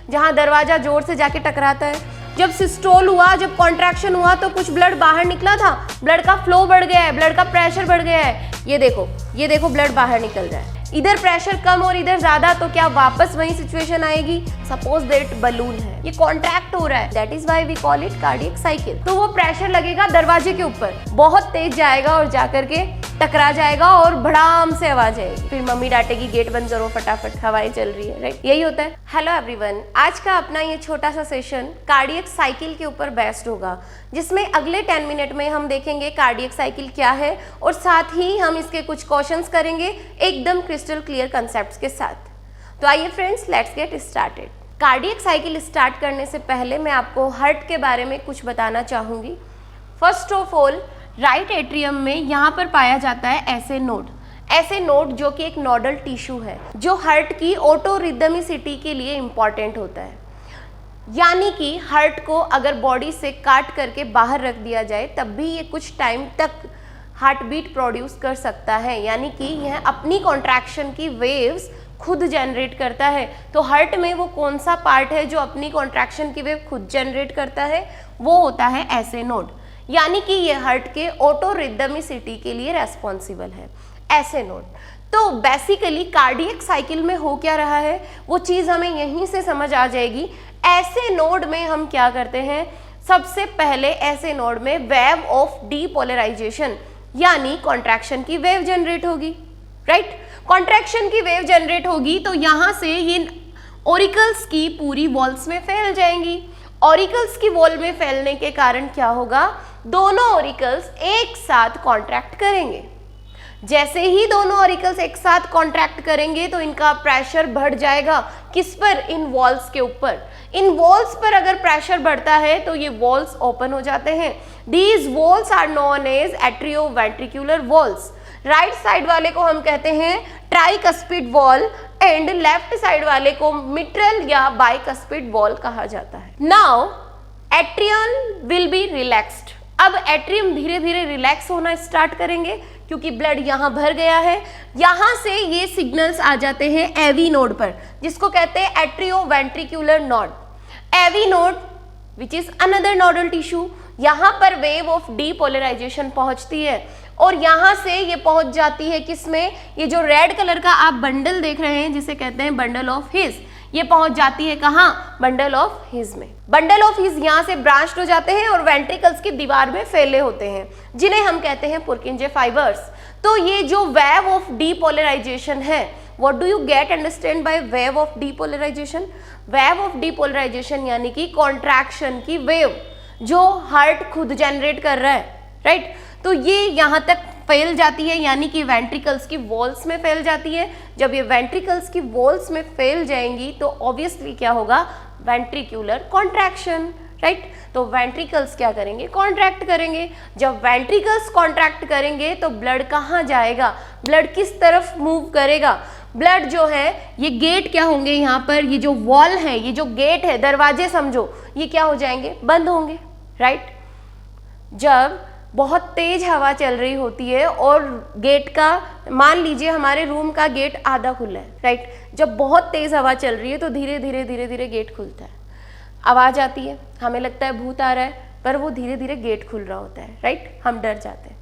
जहाँ दरवाजा जोर से जाके टकराता है। जब सिस्टोल हुआ, जब कॉन्ट्रैक्शन हुआ तो कुछ ब्लड बाहर निकला था, ब्लड का फ्लो बढ़ गया है, ब्लड का प्रेशर बढ़ गया है। ये देखो ब्लड बाहर निकल रहा है। इधर प्रेशर कम और इधर ज्यादा, तो क्या वापस वही सिचुएशन आएगी? सपोज दैट बलून है, ये कॉन्ट्रैक्ट हो रहा है, that is why we call it cardiac cycle. तो वो प्रेशर लगेगा दरवाजे के ऊपर, बहुत तेज जाएगा और जाकर के टकरा जाएगा और भड़ाम से आवाज आएगी। फिर मम्मी डांटेगी गेट बंद करो फटाफट, हवाएं चल रही है, राइट? यही होता है। हेलो एवरीवन, आज का अपना ये छोटा सा सेशन कार्डियक साइकिल के ऊपर बेस्ड होगा, जिसमें अगले 10 मिनट में हम देखेंगे कार्डियक साइकिल क्या है और साथ ही हम इसके कुछ क्वेश्चंस करेंगे एकदम क्रिस्टल क्लियर कंसेप्ट्स के साथ। तो आइए friends, let's get started. Cardiac cycle start करने से पहले मैं आपको हार्ट के बारे में कुछ बताना चाहूँगी। First of all, right atrium में यहाँ पर पाया जाता है ऐसे नोड जो कि एक नोडल टिश्यू है, जो हार्ट की ऑटो रिदमिसिटी के लिए इम्पॉर्टेंट होता है। यानी कि हार्ट को अगर बॉडी से काट करके बाहर रख दिया जाए तब भी ये कुछ टाइम तक हार्ट बीट प्रोड्यूस कर सकता है, यानी कि यह अपनी कॉन्ट्रैक्शन की वेव्स खुद जनरेट करता है। तो हार्ट में वो कौन सा पार्ट है जो अपनी कॉन्ट्रैक्शन की वेव खुद जनरेट करता है? वो होता है ऐसे नोड, यानी कि ये हार्ट के ऑटो रिदमिसिटी के लिए रेस्पॉन्सिबल है, ऐसे नोड। तो बेसिकली कार्डियक साइकिल में हो क्या रहा है वो चीज़ हमें यहीं से समझ आ जाएगी। ऐसे नोड में हम क्या करते हैं? सबसे पहले ऐसे नोड में वेव ऑफ डीपोलराइजेशन यानी कॉन्ट्रैक्शन की वेव जनरेट होगी, राइट? कॉन्ट्रैक्शन की वेव जनरेट होगी तो यहाँ से ये ऑरिकल्स की पूरी वॉल्स में फैल जाएंगी। ऑरिकल्स की वॉल में फैलने के कारण क्या होगा? दोनों ऑरिकल्स एक साथ कॉन्ट्रैक्ट करेंगे। जैसे ही दोनों ऑरिकल्स एक साथ कॉन्ट्रैक्ट करेंगे तो इनका प्रेशर बढ़ जाएगा। किस पर? इन वॉल्स के ऊपर। इन वॉल्स पर अगर प्रेशर बढ़ता है तो ये वॉल्स ओपन हो जाते हैं। These valves are known as atrioventricular valves. Right side वाले को हम कहते हैं tricuspid valve and left side वाले को मिट्रल या बाइकस्पिड वॉल कहा जाता है। Now atrium will be relaxed. अब एट्रियम धीरे धीरे रिलैक्स होना स्टार्ट करेंगे क्योंकि ब्लड यहाँ भर गया है। यहाँ से ये सिग्नल्स आ जाते हैं एवी नोड पर, जिसको कहते हैं atrioventricular node. AV node which is another nodal tissue, यहाँ पर वेव ऑफ डीपोलराइजेशन पहुँचती है और यहाँ से ये पहुँच जाती है किसमें? ये जो रेड कलर का आप बंडल देख रहे हैं जिसे कहते हैं बंडल ऑफ हिज, ये पहुंच जाती है कहाँ? बंडल ऑफ हिज में। बंडल ऑफ हिज यहाँ से ब्रांच्ड हो जाते हैं और वेंट्रिकल्स की दीवार में फैले होते हैं, जिन्हें हम कहते हैं पुर्किंजे फाइबर्स। तो ये जो वेव ऑफ डीपोलराइजेशन है, what do you get understand by wave of depolarization? Wave of depolarization यानी कि कॉन्ट्रैक्शन की वेव जो हार्ट खुद जनरेट कर रहा है, राइट? तो ये यहाँ तक फैल जाती है, यानी कि वेंट्रिकल्स की वॉल्स में फैल जाती है। जब ये वेंट्रिकल्स की वॉल्स में फैल जाएंगी तो ऑब्वियसली क्या होगा? Ventricular contraction, right? तो वेंट्रिकल्स क्या करेंगे? कॉन्ट्रैक्ट करेंगे। जब वेंट्रिकल्स कॉन्ट्रैक्ट करेंगे तो ब्लड कहाँ जाएगा? ब्लड किस तरफ मूव करेगा? ब्लड जो है, ये गेट क्या होंगे यहाँ पर? ये जो वॉल है, ये जो गेट है, दरवाजे समझो, ये क्या हो जाएंगे? बंद होंगे, राइट? जब बहुत तेज हवा चल रही होती है और गेट का, मान लीजिए हमारे रूम का गेट आधा खुला है, राइट? जब बहुत तेज हवा चल रही है तो धीरे धीरे गेट खुलता है, आवाज आती है, हमें लगता है भूत आ रहा है, पर वो धीरे धीरे गेट खुल रहा होता है, राइट? हम डर जाते हैं।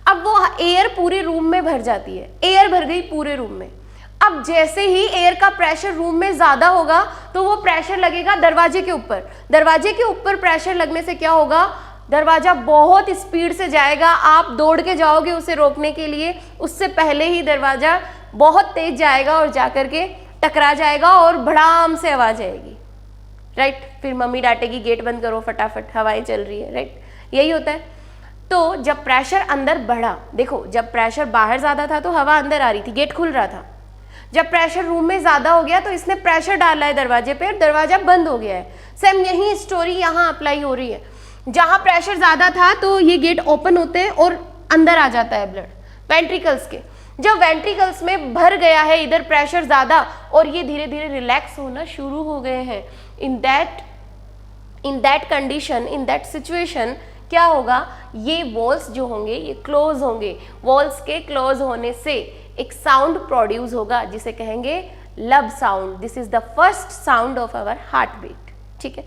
अब वो एयर पूरे रूम में भर जाती है, एयर भर गई पूरे रूम में। अब जैसे ही एयर का प्रेशर रूम में ज्यादा होगा तो वो प्रेशर लगेगा दरवाजे के ऊपर। दरवाजे के ऊपर प्रेशर लगने से क्या होगा? दरवाजा बहुत स्पीड से जाएगा, आप दौड़ के जाओगे उसे रोकने के लिए, उससे पहले ही दरवाजा बहुत तेज जाएगा और जाकर के टकरा जाएगा और भड़ाम से आवाज आएगी, राइट? फिर मम्मी डांटेगी गेट बंद करो फटाफट, हवाएं चल रही है, राइट? यही होता है। तो जब प्रेशर अंदर बढ़ा, देखो जब प्रेशर बाहर ज्यादा था तो हवा अंदर आ रही थी, गेट खुल रहा था। जब प्रेशर रूम में ज्यादा हो गया तो इसने प्रेशर डाला है दरवाजे पे और दरवाजा बंद हो गया है। सेम यही स्टोरी यहाँ अप्लाई हो रही है। जहां प्रेशर ज्यादा था तो ये गेट ओपन होते हैं और अंदर आ जाता है ब्लड वेंट्रिकल्स के। जब वेंट्रिकल्स में भर गया है इधर प्रेशर ज्यादा और ये धीरे धीरे रिलैक्स होना शुरू हो गए हैं, in that condition, in that situation क्या होगा? ये वॉल्स जो होंगे ये क्लोज होंगे। वॉल्स के क्लोज होने से एक साउंड प्रोड्यूस होगा जिसे कहेंगे lub sound, this is the first sound of our heart beat, ठीक है।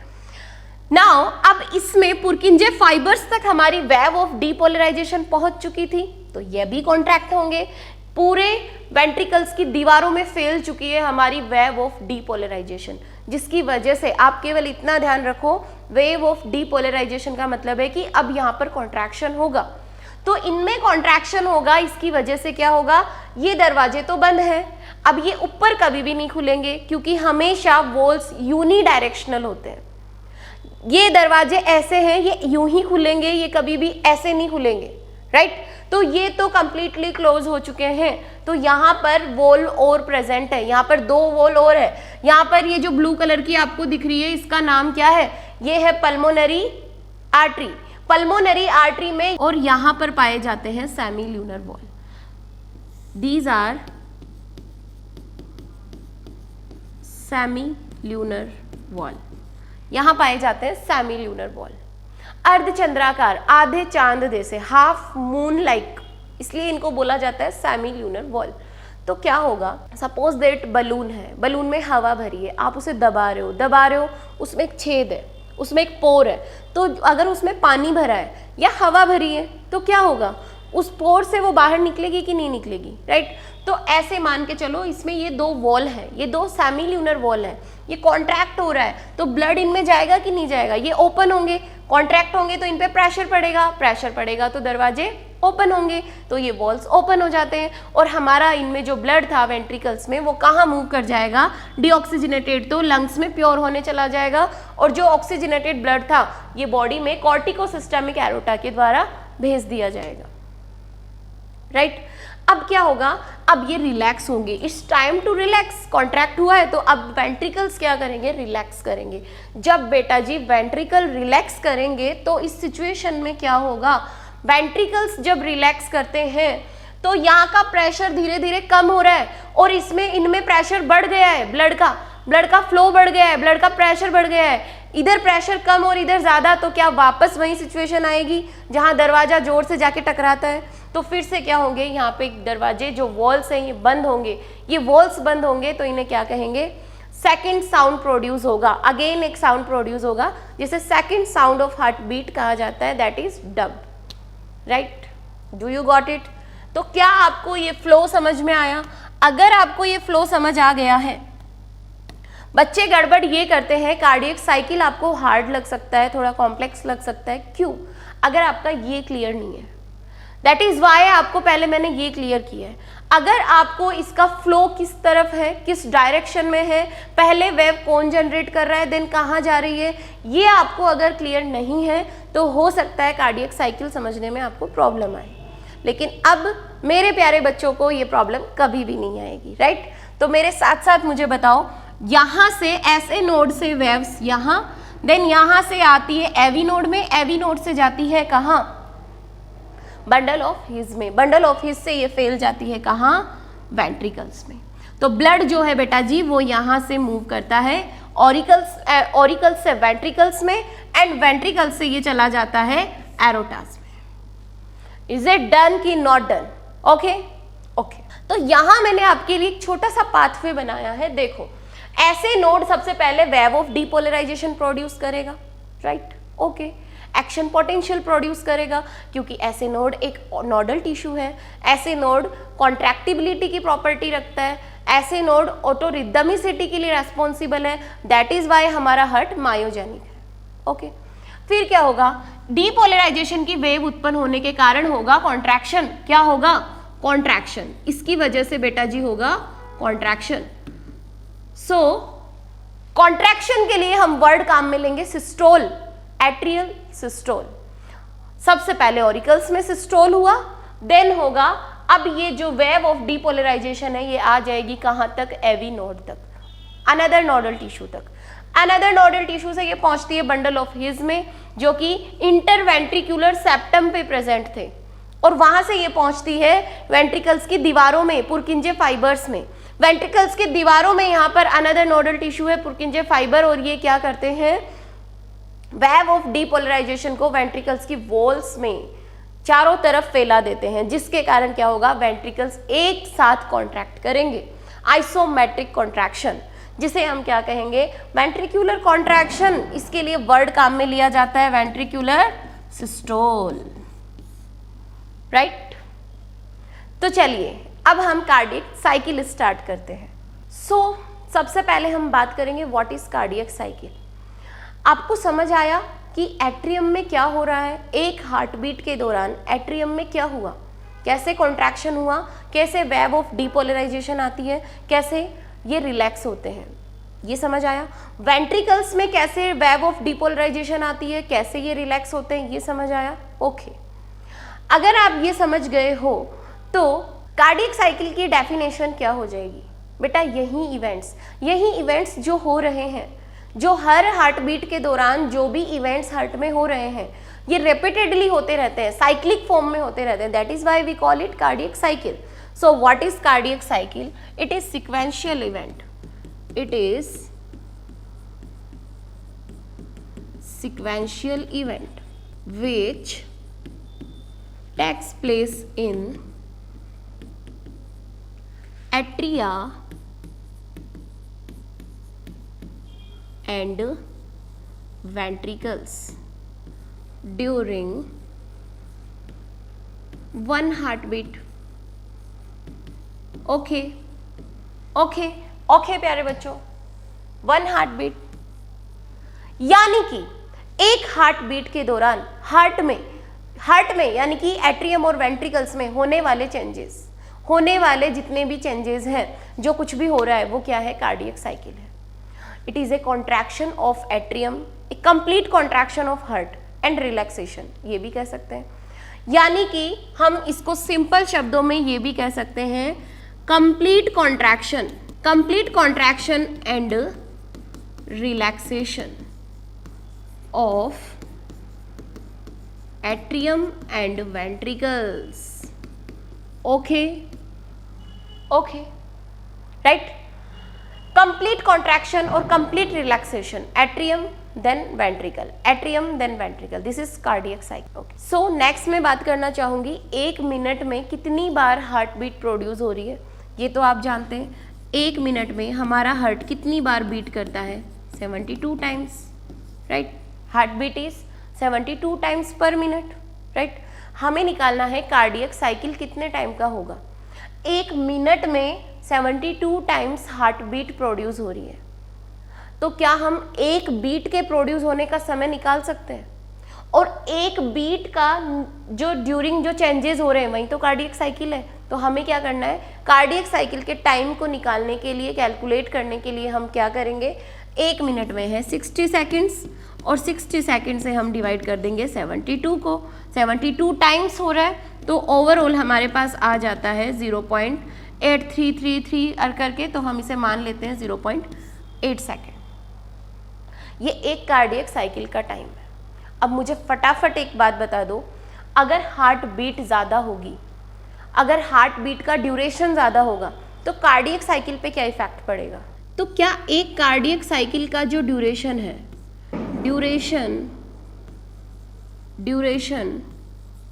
नाउ अब इसमें पुरकिंजे फाइबर्स तक हमारी वेव ऑफ डीपोलराइजेशन पहुंच चुकी थी, तो ये भी कॉन्ट्रैक्ट होंगे। पूरे वेंट्रिकल्स की दीवारों में फैल चुकी है हमारी वेव ऑफ डीपोलराइजेशन, जिसकी वजह से आप केवल इतना ध्यान रखो, वेव ऑफ डीपोलराइजेशन का मतलब है कि अब यहाँ पर कॉन्ट्रैक्शन होगा। तो इनमें कॉन्ट्रैक्शन होगा, इसकी वजह से क्या होगा, ये दरवाजे तो बंद है, अब ये ऊपर कभी भी नहीं खुलेंगे क्योंकि हमेशा वॉल्स यूनी डायरेक्शनल होते हैं। ये दरवाजे ऐसे हैं, ये यूं ही खुलेंगे, ये कभी भी ऐसे नहीं खुलेंगे, राइट। तो ये तो कंप्लीटली क्लोज हो चुके हैं। तो यहाँ पर वॉल और प्रेजेंट है, यहाँ पर 2 वॉल और है। यहाँ पर ये जो ब्लू कलर की आपको दिख रही है, इसका नाम क्या है, ये है पल्मोनरी आर्टरी। पल्मोनरी आर्टरी में और यहाँ पर पाए जाते हैं semi lunar valve. These are semi lunar valve, यहाँ पाए जाते हैं सेमी ल्यूनर वॉल। अर्धचंद्राकार, आधे चांद जैसे, हाफ मून लाइक, इसलिए इनको बोला जाता है सेमी ल्यूनर वॉल। तो क्या होगा, सपोज दैट बलून है, बलून में हवा भरी है, आप उसे दबा रहे हो, उसमें एक छेद है, उसमें एक पोर है। तो अगर उसमें पानी भरा है या हवा भरी है तो क्या होगा, उस पोर से वो बाहर निकलेगी कि नहीं निकलेगी, राइट। तो ऐसे मान के चलो, इसमें ये 2 वॉल है, ये 2 सेमी ल्यूनर वॉल है, ये कॉन्ट्रैक्ट हो रहा है, तो ब्लड इनमें जाएगा कि नहीं जाएगा, ये ओपन होंगे, कॉन्ट्रैक्ट होंगे तो इन पे प्रेशर पड़ेगा तो दरवाजे ओपन होंगे, तो ये वॉल्स ओपन हो जाते हैं और हमारा इनमें जो ब्लड था वेंट्रिकल्स में वो कहाँ मूव कर जाएगा, डीऑक्सीजनेटेड तो लंग्स में प्योर होने चला जाएगा, और जो ऑक्सीजनेटेड ब्लड था ये बॉडी में कॉर्टिकोसिस्टेमिक एरोटा के द्वारा भेज दिया जाएगा, राइट। अब क्या होगा, अब ये रिलैक्स होंगे, it's time to relax. Contract हुआ है तो अब वेंट्रिकल्स क्या करेंगे, रिलैक्स करेंगे। जब बेटा जी वेंट्रिकल रिलैक्स करेंगे तो इस सिचुएशन में क्या होगा, वेंट्रिकल्स जब रिलैक्स करते हैं तो यहाँ का प्रेशर धीरे धीरे कम हो रहा है और इसमें इनमें प्रेशर बढ़ गया है, ब्लड का फ्लो बढ़ गया है, ब्लड का प्रेशर बढ़ गया है। इधर प्रेशर कम और इधर ज्यादा, तो क्या वापस वही सिचुएशन आएगी जहां दरवाजा जोर से जाके टकराता है। तो फिर से क्या होंगे, यहाँ पे दरवाजे जो वॉल्स हैं ये बंद होंगे, ये वॉल्स बंद होंगे तो इन्हें क्या कहेंगे, सेकंड साउंड प्रोड्यूस होगा, अगेन एक साउंड प्रोड्यूस होगा जिसे second sound of heart beat कहा जाता है, that is dub, right. Do you got it. तो क्या आपको ये फ्लो समझ में आया? अगर आपको ये फ्लो समझ आ गया है, बच्चे गड़बड़ ये करते हैं, कार्डियक साइकिल आपको हार्ड लग सकता है, थोड़ा कॉम्प्लेक्स लग सकता है, क्यों, अगर आपका ये क्लियर नहीं है। दैट इज वाई आपको पहले मैंने ये क्लियर किया है। अगर आपको इसका फ्लो किस तरफ है, किस डायरेक्शन में है, पहले वेव कौन जनरेट कर रहा है, देन कहाँ जा रही है, ये आपको अगर क्लियर नहीं है तो हो सकता है कार्डियक साइकिल समझने में आपको प्रॉब्लम आए। लेकिन अब मेरे प्यारे बच्चों को ये प्रॉब्लम कभी भी नहीं आएगी, राइट। तो मेरे साथ साथ मुझे बताओ, यहाँ से ऐसे नोड से वेव्स यहाँ, देन यहाँ से आती है एवी नोड में, एवी नोड से जाती है कहाँ, बंडल ऑफ हिज में, बंडल ऑफ हिज से ये फैल जाती है कहाँ, वेंट्रिकल्स में। तो ब्लड जो है बेटा जी वो यहाँ से मूव करता है ऑरिकल्स से वेंट्रिकल्स में, एंड वेंट्रिकल्स से ये चला जाता है एरोटास में। इज इट डन कि नॉट डन? Okay okay. तो यहाँ मैंने आपके लिए एक छोटा सा पाथवे बनाया है, देखो ऐसे नोड सबसे पहले वेव ऑफ डीपोलराइजेशन प्रोड्यूस करेगा, right, okay. Action potential produce करेगा क्योंकि ऐसे नोड एक नोडल टिश्यू है, ऐसे नोड कॉन्ट्रैक्टिबिलिटी की प्रॉपर्टी रखता है, ऐसे नोड ऑटोरिदमिसिटी के लिए रेस्पॉन्सिबल है, दैट इज वाई हमारा हार्ट मायोजेनिक है, ओके। फिर क्या होगा, डीपोलराइजेशन की वेव उत्पन्न होने के कारण होगा कॉन्ट्रैक्शन, क्या होगा, कॉन्ट्रैक्शन, इसकी वजह से बेटा जी होगा कॉन्ट्रैक्शन। सो कॉन्ट्रैक्शन के लिए हम वर्ड काम में लेंगे सिस्टोल, एट्रियल सिस्टोल। सबसे पहले ऑरिकल्स में सिस्टोल हुआ, देन होगा अब ये जो वेव ऑफ डीपोलराइजेशन है ये आ जाएगी कहां तक, एवी नोड तक, अनदर नोडल टिश्यू तक। अनदर नोडल टिश्यू से ये पहुंचती है बंडल ऑफ हिज में जो कि इंटरवेंट्रिकुलर सेप्टम पे प्रेजेंट थे, और वहां से ये पहुंचती है वेंट्रिकल्स की दीवारों में, पुरकिंजे फाइबर्स में। वेंट्रिकल्स की दीवारों में यहाँ पर अनदर नोडल टिश्यू है, पुरकिंजे फाइबर, और ये क्या करते हैं, वेव ऑफ डीपोलराइजेशन को वेंट्रिकल्स की वॉल्स में चारों तरफ फैला देते हैं, जिसके कारण क्या होगा, वेंट्रिकल्स एक साथ कॉन्ट्रैक्ट करेंगे। आइसोमेट्रिक कॉन्ट्रैक्शन, जिसे हम क्या कहेंगे, वेंट्रिकुलर कॉन्ट्रैक्शन। इसके लिए वर्ड काम में लिया जाता है वेंट्रिकुलर सिस्टोल, राइट। तो चलिए अब हम कार्डियक साइकिल स्टार्ट करते हैं। सबसे पहले हम बात करेंगे व्हाट इज कार्डियक साइकिल। आपको समझ आया कि एट्रियम में क्या हो रहा है, एक हार्ट बीट के दौरान एट्रियम में क्या हुआ, कैसे कॉन्ट्रैक्शन हुआ, कैसे वेव ऑफ डीपोलराइजेशन आती है, कैसे ये रिलैक्स होते हैं, ये समझ आया। वेंट्रिकल्स में कैसे वेव ऑफ डीपोलराइजेशन आती है, कैसे ये रिलैक्स होते हैं, ये समझ आया। ओके, अगर आप ये समझ गए हो तो कार्डियक साइकिल की डेफिनेशन क्या हो जाएगी बेटा, यही इवेंट्स जो हो रहे हैं, जो हर हार्ट बीट के दौरान जो भी इवेंट्स हार्ट में हो रहे हैं, ये रिपीटेडली होते रहते हैं, साइक्लिक फॉर्म में होते रहते हैं, that is why we call it cardiac cycle. So what is cardiac cycle? It is sequential event, it is sequential event which takes place in atria and ventricles during one heartbeat. Okay प्यारे बच्चों, one heart beat, यानी कि एक heart beat के दौरान heart में यानी कि एट्रियम और वेंट्रिकल्स में होने वाले चेंजेस, होने वाले जितने भी चेंजेस हैं, जो कुछ भी हो रहा है वो क्या है, कार्डियक साइकिल है। It is a contraction of atrium, A complete contraction of heart and relaxation, ये भी कह सकते हैं। यानी कि हम इसको सिंपल शब्दों में ये भी कह सकते हैं, complete contraction and relaxation of atrium and ventricles. Okay, right. Complete contraction और complete relaxation, atrium then ventricle, this is cardiac cycle. Okay, so next मैं बात करना चाहूंगी, एक मिनट में कितनी बार हार्ट बीट प्रोड्यूस हो रही है। ये तो आप जानते हैं, एक मिनट में हमारा हार्ट कितनी बार बीट करता है, 72 times, right. Heart beat is 72 times per minute, right. हमें निकालना है कार्डियक साइकिल कितने टाइम का होगा। एक मिनट में 72 टाइम्स हार्ट बीट प्रोड्यूस हो रही है, तो क्या हम एक बीट के प्रोड्यूस होने का समय निकाल सकते हैं? और एक बीट का जो ड्यूरिंग जो चेंजेस हो रहे हैं वही तो कार्डियक साइकिल है। तो हमें क्या करना है, कार्डियक साइकिल के टाइम को निकालने के लिए, कैलकुलेट करने के लिए हम क्या करेंगे, एक मिनट में है 60 सेकेंड्स और 60 सेकेंड से हम डिवाइड कर देंगे 72 को, 72 टाइम्स हो रहा है, तो ओवरऑल हमारे पास आ जाता है 0.8333 करके, तो हम इसे मान लेते हैं 0.8 सेकेंड। ये एक कार्डियक साइकिल का टाइम है। अब मुझे फटाफट एक बात बता दो, अगर हार्ट बीट ज़्यादा होगी, अगर हार्ट बीट का ड्यूरेशन ज़्यादा होगा तो कार्डियक साइकिल पे क्या इफेक्ट पड़ेगा? तो क्या एक कार्डियक साइकिल का जो ड्यूरेशन है, duration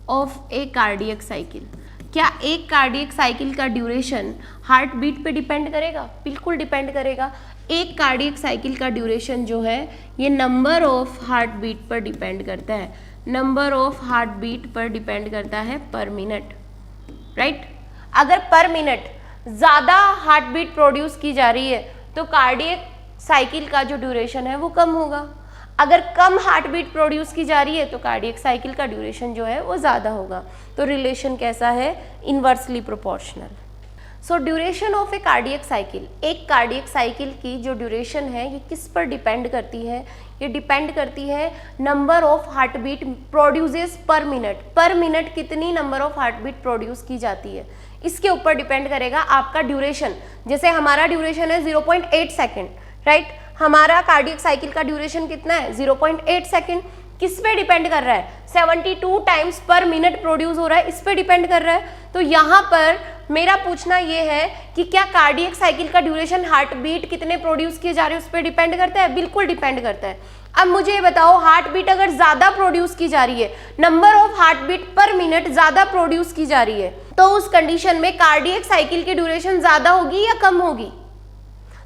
of a cardiac cycle, क्या एक कार्डियक साइकिल का ड्यूरेशन हार्ट बीट पे डिपेंड करेगा? बिल्कुल डिपेंड करेगा। एक कार्डियक साइकिल का ड्यूरेशन जो है ये नंबर ऑफ हार्ट बीट पर डिपेंड करता है, नंबर ऑफ हार्ट बीट पर डिपेंड करता है पर मिनट, राइट। अगर पर मिनट ज़्यादा हार्ट बीट प्रोड्यूस की जा रही है तो कार्डियक साइकिल का जो ड्यूरेशन है वो कम होगा। अगर कम हार्ट बीट प्रोड्यूस की जा रही है तो कार्डियक साइकिल का ड्यूरेशन जो है वो ज़्यादा होगा। तो रिलेशन कैसा है? Inversely proportional. So duration of a cardiac cycle, एक कार्डियक साइकिल की जो ड्यूरेशन है ये किस पर डिपेंड करती है? ये डिपेंड करती है number of heart beat produces per minute. Per minute कितनी number of heart beat produce की जाती है, इसके ऊपर डिपेंड करेगा आपका ड्यूरेशन। जैसे हमारा ड्यूरेशन है 0.8 सेकेंड, राइट। हमारा कार्डियक साइकिल का ड्यूरेशन कितना है? 0.8 सेकेंड। किस पे डिपेंड कर रहा है? 72 टाइम्स पर मिनट प्रोड्यूस हो रहा है, इस पे डिपेंड कर रहा है। तो यहाँ पर मेरा पूछना ये है कि क्या कार्डियक साइकिल का ड्यूरेशन हार्ट बीट कितने प्रोड्यूस किए जा रहे हैं उस पर डिपेंड करता है? बिल्कुल डिपेंड करता है। अब मुझे ये बताओ, हार्ट बीट अगर ज्यादा प्रोड्यूस की जा रही है, number of heart beat per minute ज्यादा प्रोड्यूस की जा रही है, तो उस कंडीशन में कार्डियक साइकिल की ड्यूरेशन ज्यादा होगी या कम होगी?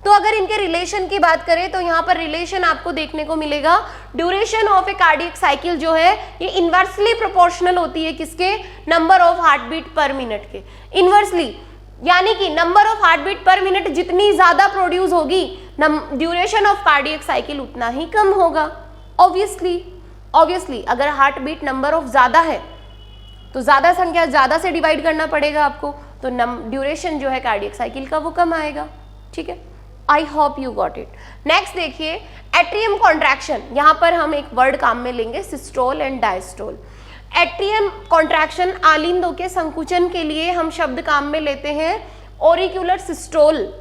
तो अगर इनके रिलेशन की बात करें तो यहाँ पर रिलेशन आपको देखने को मिलेगा, duration of a cardiac cycle जो है ये इनवर्सली प्रोपोर्शनल होती है किसके? Number of heart beat per minute के। इनवर्सली यानी कि number of heart beat per minute जितनी ज्यादा प्रोड्यूस होगी, ड्यूरेशन ऑफ कार्डियक साइकिल उतना ही कम होगा। ऑब्वियसली अगर हार्ट बीट नंबर ऑफ ज्यादा है तो ज्यादा संख्या ज्यादा से डिवाइड करना पड़ेगा आपको, तो ड्यूरेशन जो है कार्डियक साइकिल का वो कम आएगा। ठीक है, I hope you got it. Next देखिए, एट्रियम कॉन्ट्रैक्शन। यहाँ पर हम एक वर्ड काम में लेंगे, systole and diastole. Atrium contraction, आलिंदों के संकुचन के लिए हम शब्द काम में लेते हैं auricular systole.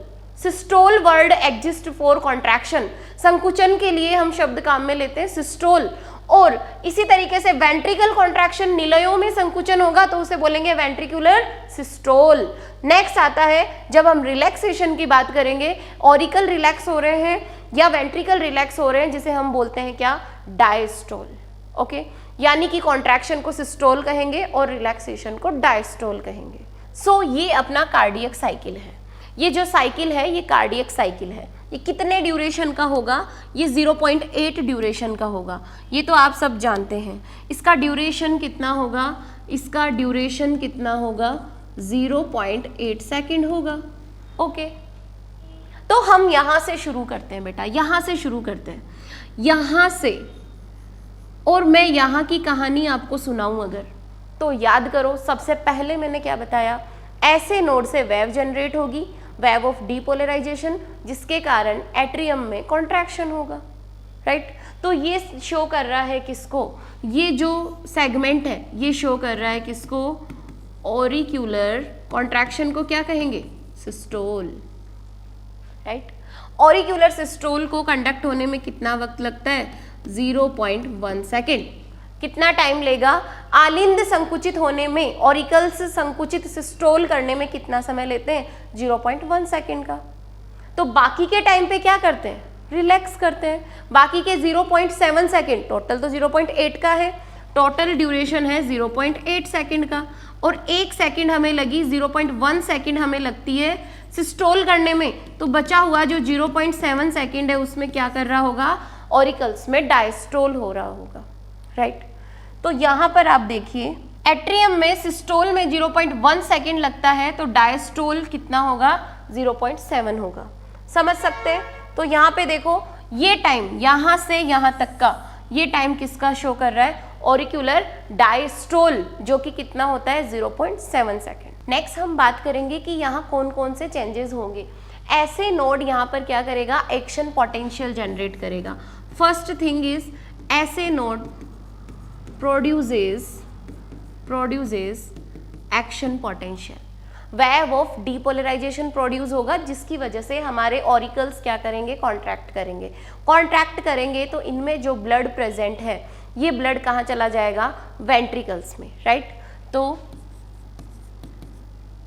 Systole word exist for contraction, संकुचन के लिए हम शब्द काम में लेते हैं सिस्टोल। और इसी तरीके से वेंट्रिकल कॉन्ट्रैक्शन, निलयों में संकुचन होगा तो उसे बोलेंगे वेंट्रिकुलर सिस्टोल। नेक्स्ट आता है, जब हम रिलैक्सेशन की बात करेंगे, ऑरिकल रिलैक्स हो रहे हैं या वेंट्रिकल रिलैक्स हो रहे हैं, जिसे हम बोलते हैं क्या? डायस्टोल। ओके, यानी कि कॉन्ट्रैक्शन को सिस्टोल कहेंगे और रिलैक्सेशन को डायस्टोल कहेंगे। सो ये अपना कार्डियक साइकिल है। ये जो साइकिल है ये कार्डियक साइकिल है। ये कितने ड्यूरेशन का होगा? ये 0.8 ड्यूरेशन का होगा, ये तो आप सब जानते हैं। इसका ड्यूरेशन कितना होगा? इसका ड्यूरेशन कितना होगा? 0.8 सेकेंड होगा। ओके, तो हम यहां से शुरू करते हैं बेटा, यहां से शुरू करते हैं, यहां से। और मैं यहाँ की कहानी आपको सुनाऊं अगर, तो याद करो, सबसे पहले मैंने क्या बताया? ऐसे नोड से वेव जनरेट होगी, वेव ऑफ डीपोलराइजेशन, जिसके कारण एट्रियम में कॉन्ट्रैक्शन होगा। राइट, तो ये शो कर रहा है किसको? ये जो सेगमेंट है ये शो कर रहा है किसको? ऑरिक्यूलर कॉन्ट्रैक्शन को क्या कहेंगे? सिस्टोल। राइट, ऑरिक्यूलर सिस्टोल को कंडक्ट होने में कितना वक्त लगता है? 0.1 सेकेंड। कितना टाइम लेगा? आलिंद संकुचित होने में, ऑरिकल्स संकुचित सिस्टोल करने में कितना समय लेते हैं? 0.1 सेकेंड का। तो बाकी के टाइम पे क्या करते हैं? रिलैक्स करते हैं। बाकी के 0.7 सेकेंड, टोटल तो 0.8 का है, टोटल ड्यूरेशन है 0.8 सेकेंड का, और 1 सेकेंड हमें लगी, 0.1 सेकेंड हमें लगती है सिस्टोल करने में, तो बचा हुआ जो 0.7 सेकेंड है उसमें क्या कर रहा होगा? ऑरिकल्स में डायस्टोल हो रहा होगा। राइट, तो यहाँ पर आप देखिए, एट्रियम में सिस्टोल में 0.1 सेकेंड लगता है, तो डायस्टोल कितना होगा? 0.7 होगा। समझ सकते हैं? तो यहाँ पे देखो, ये टाइम यहाँ से यहाँ तक का, ये टाइम किसका शो कर रहा है? ऑरिक्यूलर डायस्टोल, जो कि कितना होता है? 0.7 सेकेंड। नेक्स्ट हम बात करेंगे कि यहाँ कौन कौन से चेंजेस होंगे। ऐसे नोड यहाँ पर क्या करेगा? एक्शन पोटेंशियल जनरेट करेगा। First thing is, SA node produces action potential, wave of depolarization produce होगा, जिसकी वजह से हमारे ऑरिकल्स क्या करेंगे? कॉन्ट्रैक्ट करेंगे। कॉन्ट्रैक्ट करेंगे तो इनमें जो ब्लड प्रेजेंट है, ये ब्लड कहाँ चला जाएगा? वेंट्रिकल्स में। राइट, तो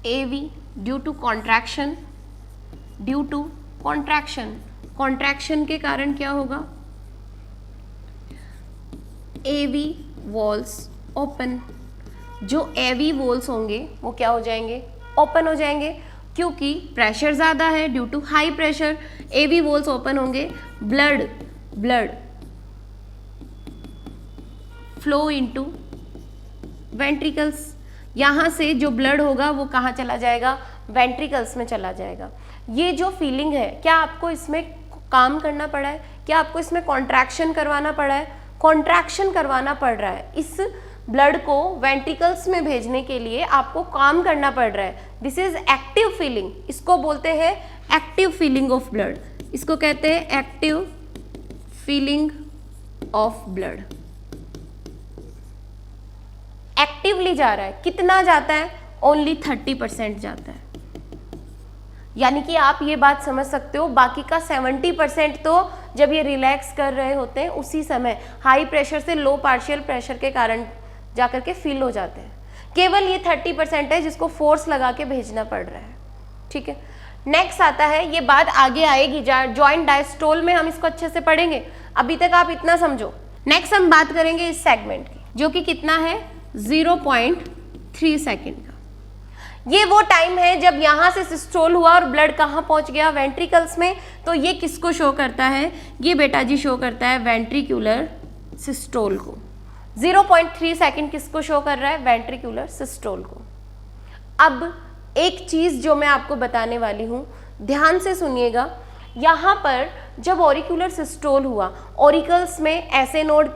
एवी ड्यू टू कॉन्ट्रैक्शन, कॉन्ट्रैक्शन के कारण क्या होगा? एवी वॉल्स ओपन, जो एवी वॉल्स होंगे वो क्या हो जाएंगे? ओपन हो जाएंगे, क्योंकि प्रेशर ज़्यादा है। Due to high pressure AV valves open होंगे, ब्लड फ्लो इनटू वेंट्रिकल्स। यहाँ से जो ब्लड होगा वो कहाँ चला जाएगा? वेंट्रिकल्स में चला जाएगा। ये जो फीलिंग है, क्या आपको इसमें काम करना पड़ा है? क्या आपको इसमें कॉन्ट्रैक्शन करवाना पड़ा है? कॉन्ट्रैक्शन करवाना पड़ रहा है। इस ब्लड को वेंट्रिकल्स में भेजने के लिए आपको काम करना पड़ रहा है। दिस इज एक्टिव फीलिंग, इसको बोलते हैं एक्टिव फीलिंग ऑफ ब्लड, इसको कहते हैं active feeling of blood. Actively जा रहा है, कितना जाता है? ओनली 30% जाता है। यानी कि आप ये बात समझ सकते हो, बाकी का 70% तो जब ये रिलैक्स कर रहे होते हैं उसी समय हाई प्रेशर से लो पार्शियल प्रेशर के कारण जाकर के फील हो जाते हैं। केवल ये 30% है जिसको फोर्स लगा के भेजना पड़ रहा है, ठीक है। नेक्स्ट आता है, ये बात आगे आएगी जॉइंट डायस्टोल में, हम इसको अच्छे से पढ़ेंगे, अभी तक आप इतना समझो। नेक्स्ट हम बात करेंगे इस सेगमेंट की, जो कि कितना है 0.3 सेकेंड का। ये वो टाइम है जब यहाँ से सिस्टोल हुआ और ब्लड कहाँ पहुँच गया, वेंट्रिकल्स में। तो ये किसको शो करता है, ये बेटा जी शो करता है वेंट्रिकुलर सिस्टोल को। 0.3 सेकेंड किसको शो कर रहा है, वेंट्रिकुलर सिस्टोल को। अब एक चीज़ जो मैं आपको बताने वाली हूँ, ध्यान से सुनिएगा। यहाँ पर जब ऑरिकुलर सिस्टोल हुआ, ऑरिकल्स में ऐसे नोड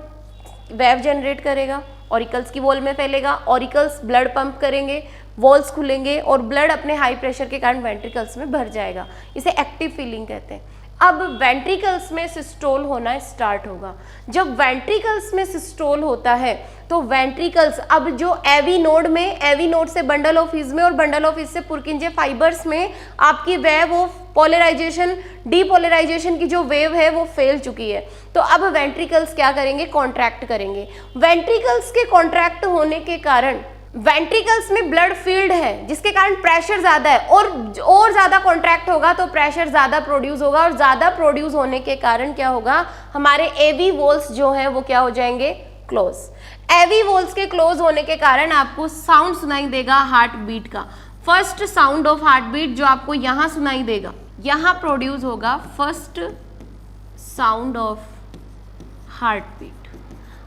वेव जनरेट करेगा, ऑरिकल्स की वॉल में फैलेगा, ऑरिकल्स ब्लड पंप करेंगे, वॉल्स खुलेंगे और ब्लड अपने हाई प्रेशर के कारण वेंट्रिकल्स में भर जाएगा। इसे एक्टिव फीलिंग कहते हैं। अब वेंट्रिकल्स में सिस्टोल होना स्टार्ट होगा। जब वेंट्रिकल्स में सिस्टोल होता है तो वेंट्रिकल्स अब जो एवी नोड में, एवी नोड से बंडल ऑफ हिज में और बंडल ऑफ हिज से पुरकिंजे फाइबर्स में आपकी वेव ऑफ पोलराइजेशन, डीपोलराइजेशन की जो वेव है वो फैल चुकी है। तो अब वेंट्रिकल्स क्या करेंगे, कॉन्ट्रैक्ट करेंगे। वेंट्रिकल्स के कॉन्ट्रैक्ट होने के कारण वेंट्रिकल्स में ब्लड फील्ड है जिसके कारण प्रेशर ज्यादा है और ज्यादा कॉन्ट्रैक्ट होगा तो प्रेशर ज्यादा प्रोड्यूस होगा और ज्यादा प्रोड्यूस होने के कारण क्या होगा, हमारे एवी वॉल्स जो है वो क्या हो जाएंगे, क्लोज। एवी वॉल्स के क्लोज होने के कारण आपको साउंड सुनाई देगा हार्ट बीट का। First sound of heart beat जो आपको यहां सुनाई देगा, यहां प्रोड्यूस होगा first sound of heart beat.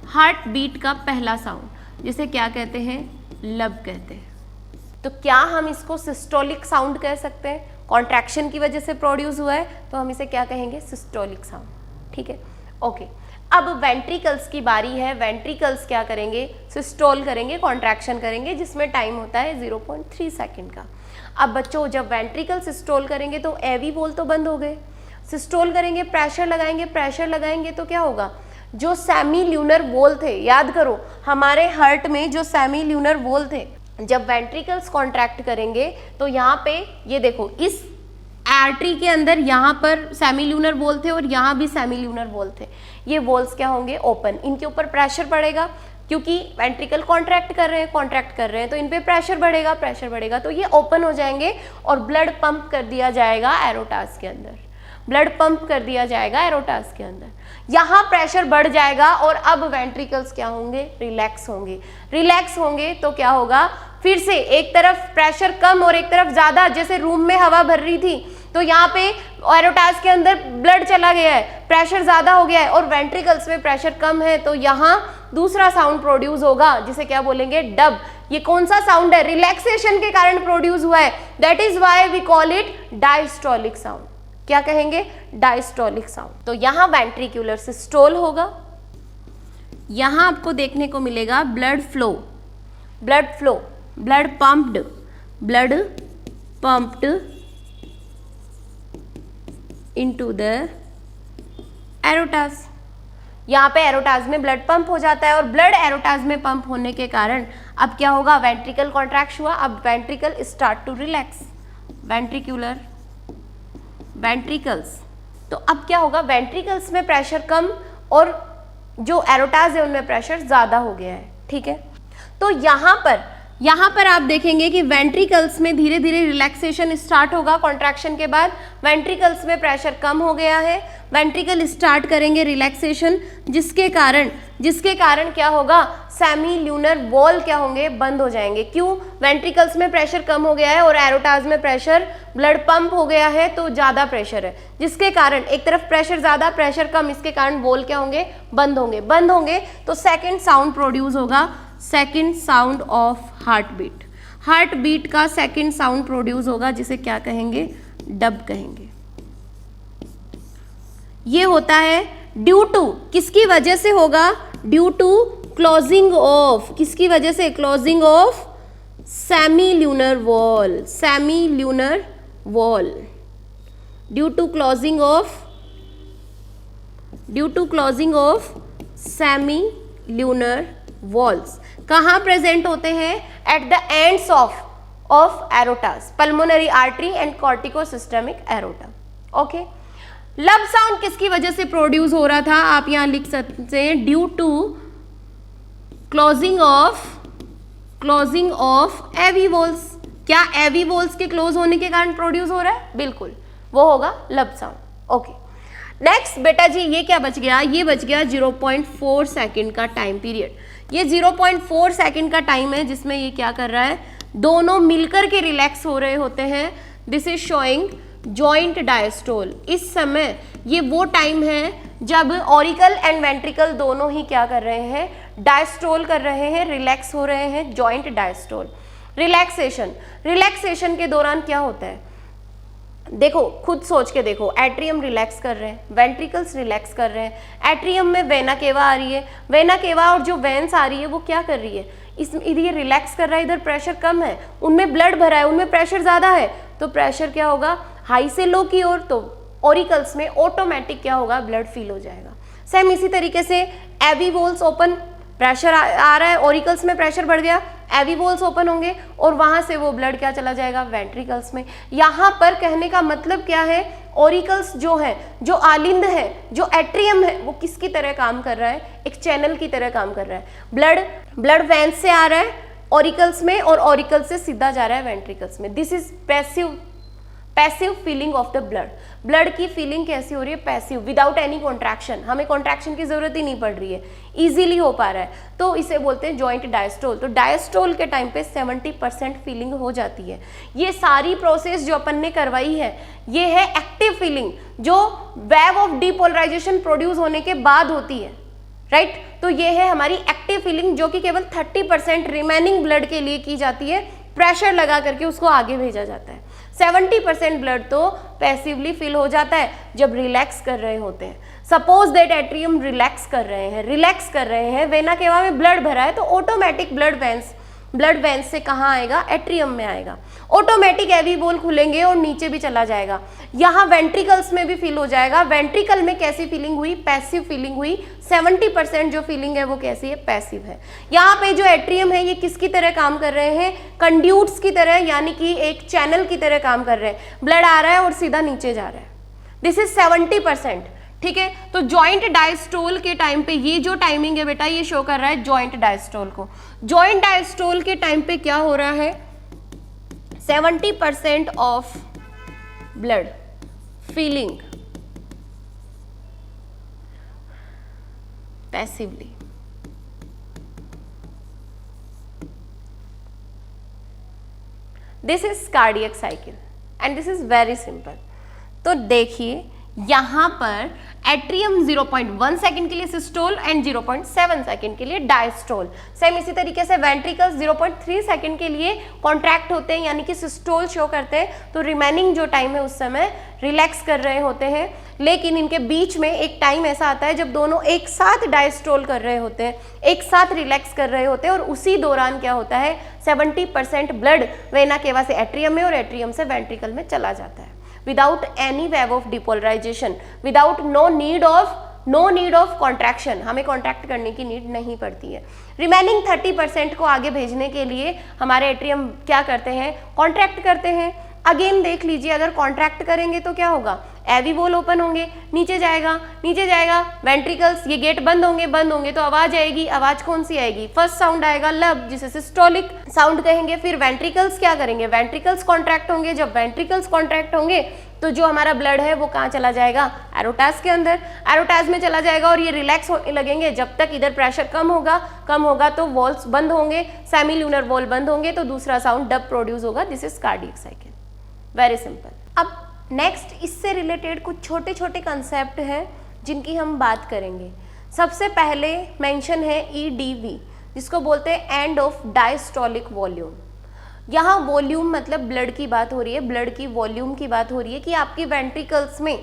Heart beat का पहला साउंड जिसे क्या कहते हैं, लब कहते हैं। तो क्या हम इसको सिस्टोलिक साउंड कह सकते हैं, कॉन्ट्रैक्शन की वजह से प्रोड्यूस हुआ है तो हम इसे क्या कहेंगे, सिस्टोलिक साउंड, ठीक है, ओके। अब वेंट्रिकल्स की बारी है। वेंट्रिकल्स क्या करेंगे, सिस्टोल करेंगे, कॉन्ट्रैक्शन करेंगे, जिसमें टाइम होता है 0.3 सेकेंड का। अब बच्चों जब वेंट्रिकल सिस्टोल करेंगे तो एवी वॉल तो बंद हो गए, सिस्टोल करेंगे, प्रेशर लगाएंगे तो क्या होगा, जो सेमी ल्यूनर वॉल थे, याद करो हमारे हार्ट में जो सेमी ल्यूनर वॉल थे, जब वेंट्रिकल्स कॉन्ट्रैक्ट करेंगे तो यहाँ पे ये देखो इस आर्टरी के अंदर यहाँ पर सेमी ल्यूनर वॉल थे और यहाँ भी सेमी ल्यूनर वॉल थे। ये वॉल्स क्या होंगे, ओपन। इनके ऊपर प्रेशर पड़ेगा क्योंकि वेंट्रिकल कॉन्ट्रैक्ट कर रहे हैं तो इन पे प्रेशर बढ़ेगा तो ये ओपन हो जाएंगे और ब्लड पंप कर दिया जाएगा एरोटास के अंदर, यहाँ प्रेशर बढ़ जाएगा और अब वेंट्रिकल्स क्या होंगे, रिलैक्स होंगे तो क्या होगा, फिर से एक तरफ प्रेशर कम और एक तरफ ज्यादा, जैसे रूम में हवा भर रही थी तो यहाँ पे एरोटास के अंदर ब्लड चला गया है, प्रेशर ज्यादा हो गया है और वेंट्रिकल्स में प्रेशर कम है तो यहाँ दूसरा साउंड प्रोड्यूस होगा जिसे क्या बोलेंगे, डब। ये कौन सा साउंड है, रिलैक्सेशन के कारण प्रोड्यूस हुआ है, that is why we call it diastolic sound. क्या कहेंगे, डायस्टोलिक साउंड। तो यहाँ वेंट्रिकुलर सिस्टोल होगा, यहाँ आपको देखने को मिलेगा ब्लड पंप्ड इनटू द एरोटास। यहाँ पे एरोटास में ब्लड पंप हो जाता है और ब्लड एरोटास में पंप होने के कारण अब क्या होगा, वेंट्रिकल कॉन्ट्रैक्ट हुआ, अब ventricle start to relax, ventricles. तो अब क्या होगा, वेंट्रिकल्स में प्रेशर कम और जो एरोटास है उनमें प्रेशर ज्यादा हो गया है, ठीक है। तो यहाँ पर आप देखेंगे कि वेंट्रिकल्स में धीरे धीरे रिलैक्सेशन स्टार्ट होगा, कॉन्ट्रैक्शन के बाद वेंट्रिकल्स में प्रेशर कम हो गया है, वेंट्रिकल स्टार्ट करेंगे रिलैक्सेशन, जिसके कारण क्या होगा, सेमी ल्यूनर वॉल क्या होंगे, बंद हो जाएंगे। क्यों, वेंट्रिकल्स में प्रेशर कम हो गया है और एरोटास में प्रेशर, ब्लड पंप हो गया है तो ज़्यादा प्रेशर है, जिसके कारण एक तरफ प्रेशर ज़्यादा प्रेशर कम, इसके कारण वॉल क्या होंगे, बंद होंगे तो सेकेंड साउंड प्रोड्यूस होगा, second sound of heart beat का सेकेंड साउंड प्रोड्यूस होगा जिसे क्या कहेंगे, डब कहेंगे। ये होता है ड्यू टू, किसकी वजह से होगा, ड्यू टू क्लोजिंग ऑफ, किसकी वजह से, closing of semi lunar valve, due to closing of semi lunar valves. कहाँ प्रेजेंट होते हैं, at the ends of of aortas, pulmonary artery and corticosystemic aorta. Okay, lub sound किसकी वजह से produce हो रहा था, आप यहां लिख सकते हैं ड्यू टू क्लोजिंग ऑफ एविवोल्स। क्या एविवोल्स के क्लोज होने के कारण प्रोड्यूस हो रहा है? बिल्कुल, वो होगा लब साउंड। ओके, नेक्स्ट बेटा जी ये क्या बच गया, ये बच गया 0.4 सेकेंड का टाइम पीरियड। ये 0.4 सेकेंड का टाइम है जिसमें ये क्या कर रहा है, दोनों मिलकर के रिलैक्स हो रहे होते हैं। This is showing joint diastole. इस समय ये वो टाइम है जब ऑरिकल एंड वेंट्रिकल दोनों ही क्या कर रहे हैं, डायस्टोल कर रहे हैं, रिलैक्स हो रहे हैं, जॉइंट डायस्टोल। रिलैक्सेशन के दौरान क्या होता है, देखो खुद सोच के देखो, एट्रियम रिलैक्स कर रहे हैं, वेंट्रिकल्स रिलैक्स कर रहे हैं, एट्रियम में वेना केवा आ रही है, वेना केवा और जो वेन्स आ रही है वो क्या कर रही है, ये रिलैक्स कर रहा है, इधर प्रेशर कम है, उनमें ब्लड भरा है, उनमें प्रेशर ज़्यादा है, तो प्रेशर क्या होगा, हाई से लो की ओर, तो ऑरिकल्स में ऑटोमेटिक क्या होगा, ब्लड फील हो जाएगा। सेम इसी तरीके से एविवोल्स ओपन, प्रेशर आ रहा है, ऑरिकल्स में प्रेशर बढ़ गया, एविवोल्स ओपन होंगे और वहां से वो ब्लड क्या चला जाएगा, वेंट्रिकल्स में। यहाँ पर कहने का मतलब क्या है, ऑरिकल्स जो है, जो आलिंद है, जो एट्रियम है, वो किसकी तरह काम कर रहा है, एक चैनल की तरह काम कर रहा है। ब्लड वेन्स से आ रहा है ऑरिकल्स में और ऑरिकल्स से सीधा जा रहा है वेंट्रिकल्स में। This is passive feeling of the blood की फीलिंग कैसी हो रही है, पैसिव, विदाउट एनी कॉन्ट्रैक्शन, हमें कॉन्ट्रैक्शन की जरूरत ही नहीं पड़ रही है, इजीली हो पा रहा है, तो इसे बोलते हैं जॉइंट डायस्टोल। तो डायस्टोल के टाइम पे 70% फीलिंग हो जाती है। ये सारी प्रोसेस जो अपन ने करवाई है ये है एक्टिव फीलिंग, जो वेव ऑफ डीपोलराइजेशन प्रोड्यूस होने के बाद होती है, राइट। तो ये है हमारी एक्टिव फीलिंग जो कि केवल 30% रिमेनिंग ब्लड के लिए की जाती है, प्रेशर लगा करके उसको आगे भेजा जाता है। 70% ब्लड तो पैसिवली फिल हो जाता है जब रिलैक्स कर रहे होते हैं। सपोज दैट एट्रियम रिलैक्स कर रहे हैं, वेना केवा में ब्लड भरा है, तो ऑटोमेटिक ब्लड वेन्स से कहाँ आएगा, एट्रियम में आएगा, ऑटोमेटिक एविवोल खुलेंगे और नीचे भी चला जाएगा, यहाँ वेंट्रिकल्स में भी फील हो जाएगा। वेंट्रिकल में कैसी फीलिंग हुई, पैसिव फीलिंग हुई। 70% जो फीलिंग है वो कैसी है, पैसिव है। यहाँ पे जो एट्रियम है ये किसकी तरह काम कर रहे हैं, कंड्यूट्स की तरह, यानी कि एक चैनल की तरह काम कर रहे हैं। ब्लड आ रहा है और सीधा नीचे जा रहा है। दिस इज 70%, ठीक है। तो जॉइंट डायस्टोल के टाइम पे ये जो टाइमिंग है बेटा ये शो कर रहा है जॉइंट डायस्टोल को। जॉइंट डायस्टोल के टाइम पे क्या हो रहा है, 70% of blood feeling passively. This is cardiac cycle and this is very simple. तो देखिए यहां पर एट्रियम 0.1 सेकंड के लिए सिस्टोल एंड 0.7 सेकंड के लिए डायस्टोल। सेम इसी तरीके से वेंट्रिकल्स 0.3 सेकंड के लिए कॉन्ट्रैक्ट होते हैं, यानी कि सिस्टोल शो करते हैं, तो रिमेनिंग जो टाइम है उस समय रिलैक्स कर रहे होते हैं। लेकिन इनके बीच में एक टाइम ऐसा आता है जब दोनों एक साथ डायस्टोल कर रहे होते हैं, एक साथ रिलैक्स कर रहे होते हैं, और उसी दौरान क्या होता है, 70% ब्लड वेना केवा से एट्रियम में और एट्रियम से वेंट्रिकल में चला जाता है without any wave of depolarization, without no need of contraction. हमें कॉन्ट्रैक्ट करने की नीड नहीं पड़ती है। रिमेनिंग 30% को आगे भेजने के लिए हमारे एट्रियम क्या करते हैं, कॉन्ट्रैक्ट करते हैं। अगेन देख लीजिए, अगर कॉन्ट्रैक्ट करेंगे तो क्या होगा, एविवोल ओपन होंगे, नीचे जाएगा वेंट्रिकल्स, ये गेट बंद होंगे तो आवाज आएगी। आवाज कौन सी आएगी, फर्स्ट साउंड आएगा लब, जिसे सिस्टोलिक साउंड कहेंगे। फिर वेंट्रिकल्स क्या करेंगे, वेंट्रिकल्स कॉन्ट्रैक्ट होंगे। जब वेंट्रिकल्स कॉन्ट्रैक्ट होंगे तो जो हमारा ब्लड है वो कहाँ चला जाएगा, एरोटास के अंदर, एरोटास में चला जाएगा और ये रिलैक्स होने लगेंगे। जब तक इधर प्रेशर कम होगा तो वॉल्स बंद होंगे, सेमील्यूनर वॉल बंद होंगे, तो दूसरा साउंड डब प्रोड्यूस होगा। This is cardiac cycle, very simple. अब नेक्स्ट इससे रिलेटेड कुछ छोटे छोटे कंसेप्ट हैं जिनकी हम बात करेंगे। सबसे पहले मेंशन है EDV, जिसको बोलते हैं एंड ऑफ डायस्टोलिक वॉल्यूम। यहाँ वॉल्यूम मतलब ब्लड की बात हो रही है, ब्लड की वॉल्यूम की बात हो रही है कि आपकी वेंट्रिकल्स में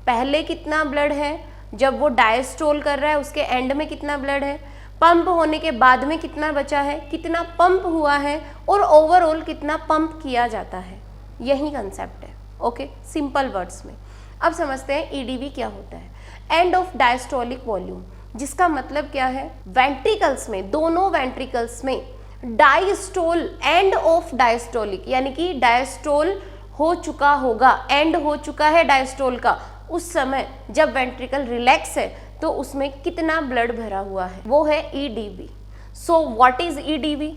पहले कितना ब्लड है, जब वो डायस्टोल कर रहा है उसके एंड में कितना ब्लड है, पंप होने के बाद में कितना बचा है, कितना पंप हुआ है, और ओवरऑल कितना पंप किया जाता है। यही कंसेप्ट है, ओके, सिंपल वर्ड्स में। अब समझते हैं EDV क्या होता है। एंड ऑफ डायस्टोलिक वॉल्यूम, जिसका मतलब क्या है, वेंट्रिकल्स में, दोनों वेंट्रिकल्स में डायस्टोल, एंड ऑफ डायस्टोलिक, यानी कि डायस्टोल हो चुका होगा, एंड हो चुका है डायस्टोल का, उस समय जब वेंट्रिकल रिलैक्स है तो उसमें कितना ब्लड भरा हुआ है, वो है EDV. So what is EDV?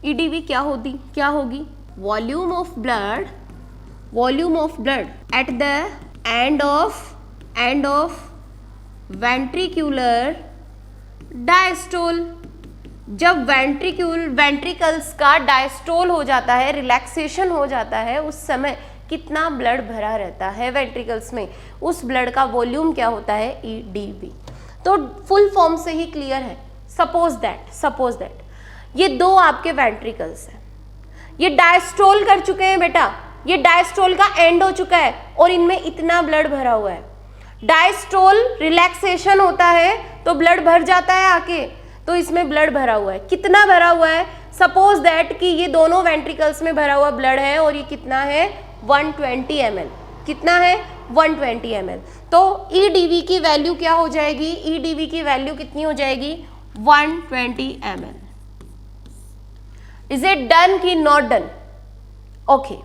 EDV क्या होगी? Volume of blood at the end of ventricular diastole. जब वेंट्रिकल्स का डायस्टोल हो जाता है, रिलैक्सेशन हो जाता है, उस समय कितना ब्लड भरा रहता है वेंट्रिकल्स में, उस ब्लड का वॉल्यूम क्या होता है? ईडीवी। तो फुल फॉर्म से ही क्लियर है। सपोज दैट ये दो आपके वेंट्रिकल्स हैं, ये डायस्टोल कर चुके हैं बेटा, ये डायस्टोल का एंड हो चुका है और इनमें इतना ब्लड भरा हुआ है। डायस्टोल रिलैक्सेशन होता है तो ब्लड भर जाता है आके, तो इसमें ब्लड भरा हुआ है। कितना भरा हुआ है? सपोज दैट कि ये दोनों वेंट्रिकल्स में भरा हुआ ब्लड है और ये कितना है? 120 ml। कितना है? 120 ml। तो ईडीवी की वैल्यू क्या हो जाएगी? ईडीवी की वैल्यू कितनी हो जाएगी? 120 ml। इज इट डन कि नॉट डन? ओके,